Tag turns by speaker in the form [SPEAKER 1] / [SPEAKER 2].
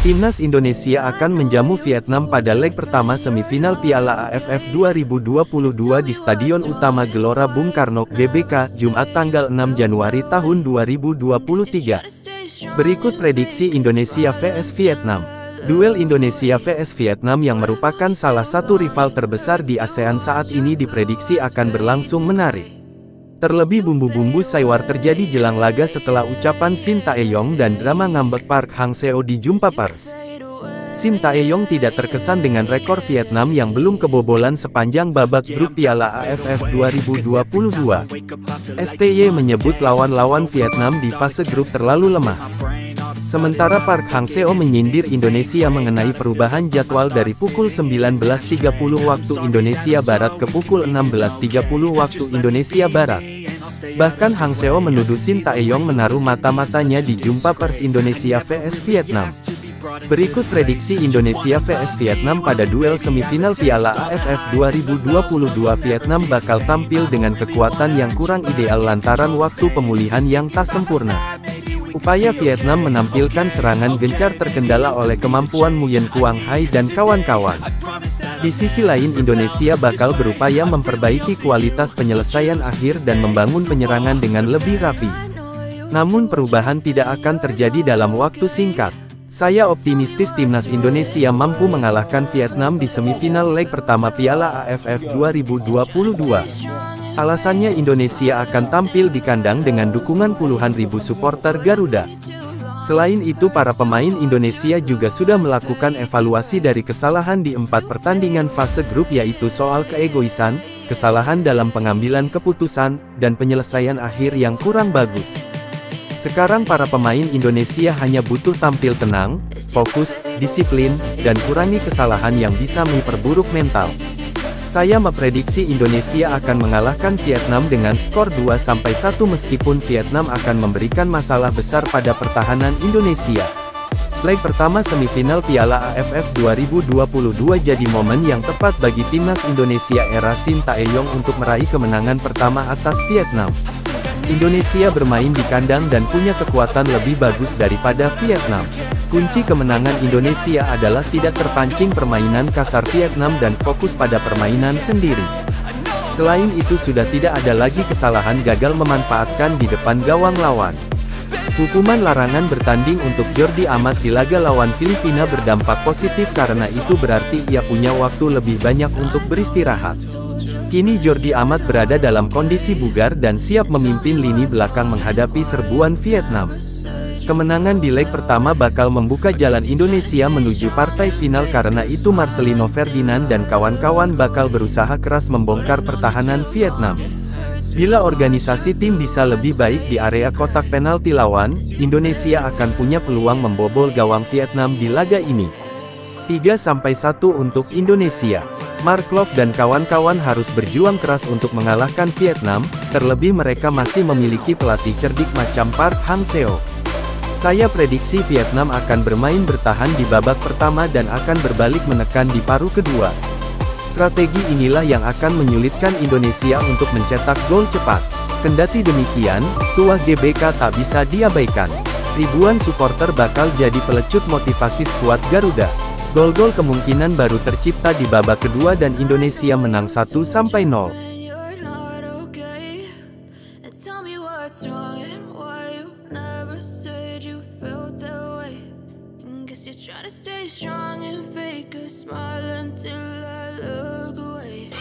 [SPEAKER 1] Timnas Indonesia akan menjamu Vietnam pada leg pertama semifinal Piala AFF 2022 di Stadion Utama Gelora Bung Karno, GBK, Jumat tanggal 6 Januari tahun 2023. Berikut prediksi Indonesia vs Vietnam. Duel Indonesia vs Vietnam yang merupakan salah satu rival terbesar di ASEAN saat ini diprediksi akan berlangsung menarik. Terlebih bumbu-bumbu saiwar terjadi jelang laga setelah ucapan Shin Tae-yong dan drama ngambek Park Hang-seo di jumpa pers. Shin Tae-yong tidak terkesan dengan rekor Vietnam yang belum kebobolan sepanjang babak grup Piala AFF 2022. STY menyebut lawan-lawan Vietnam di fase grup terlalu lemah. Sementara Park Hang-seo menyindir Indonesia mengenai perubahan jadwal dari pukul 19.30 waktu Indonesia Barat ke pukul 16.30 waktu Indonesia Barat. Bahkan Hang-seo menuduh Shin Tae-yong menaruh mata-matanya di jumpa pers Indonesia vs Vietnam. Berikut prediksi Indonesia vs Vietnam pada duel semifinal Piala AFF 2022. Vietnam bakal tampil dengan kekuatan yang kurang ideal lantaran waktu pemulihan yang tak sempurna. Upaya Vietnam menampilkan serangan gencar terkendala oleh kemampuan Nguyen Quang Hai dan kawan-kawan. Di sisi lain Indonesia bakal berupaya memperbaiki kualitas penyelesaian akhir dan membangun penyerangan dengan lebih rapi. Namun perubahan tidak akan terjadi dalam waktu singkat. Saya optimistis Timnas Indonesia mampu mengalahkan Vietnam di semifinal leg pertama Piala AFF 2022. Alasannya Indonesia akan tampil di kandang dengan dukungan puluhan ribu supporter Garuda. Selain itu para pemain Indonesia juga sudah melakukan evaluasi dari kesalahan di 4 pertandingan fase grup, yaitu soal keegoisan, kesalahan dalam pengambilan keputusan, dan penyelesaian akhir yang kurang bagus. Sekarang para pemain Indonesia hanya butuh tampil tenang, fokus, disiplin, dan kurangi kesalahan yang bisa memperburuk mental. Saya memprediksi Indonesia akan mengalahkan Vietnam dengan skor 2-1 meskipun Vietnam akan memberikan masalah besar pada pertahanan Indonesia. Leg pertama semifinal Piala AFF 2022 jadi momen yang tepat bagi Timnas Indonesia era Shin Tae-yong untuk meraih kemenangan pertama atas Vietnam. Indonesia bermain di kandang dan punya kekuatan lebih bagus daripada Vietnam. Kunci kemenangan Indonesia adalah tidak terpancing permainan kasar Vietnam dan fokus pada permainan sendiri. Selain itu sudah tidak ada lagi kesalahan gagal memanfaatkan di depan gawang lawan. Hukuman larangan bertanding untuk Jordi Amat di laga lawan Filipina berdampak positif karena itu berarti ia punya waktu lebih banyak untuk beristirahat. Kini Jordi Amat berada dalam kondisi bugar dan siap memimpin lini belakang menghadapi serbuan Vietnam. Kemenangan di leg pertama bakal membuka jalan Indonesia menuju partai final, karena itu Marcelino Ferdinand dan kawan-kawan bakal berusaha keras membongkar pertahanan Vietnam. Bila organisasi tim bisa lebih baik di area kotak penalti lawan, Indonesia akan punya peluang membobol gawang Vietnam di laga ini. 3-1 untuk Indonesia. Mark Klok dan kawan-kawan harus berjuang keras untuk mengalahkan Vietnam, terlebih mereka masih memiliki pelatih cerdik macam Park Hang-seo. Saya prediksi Vietnam akan bermain bertahan di babak pertama dan akan berbalik menekan di paruh kedua. Strategi inilah yang akan menyulitkan Indonesia untuk mencetak gol cepat. Kendati demikian, tuah GBK tak bisa diabaikan. Ribuan supporter bakal jadi pelecut motivasi skuad Garuda. Gol-gol kemungkinan baru tercipta di babak kedua dan Indonesia menang 1-0.
[SPEAKER 2] Try to stay strong and fake a smile until I look away.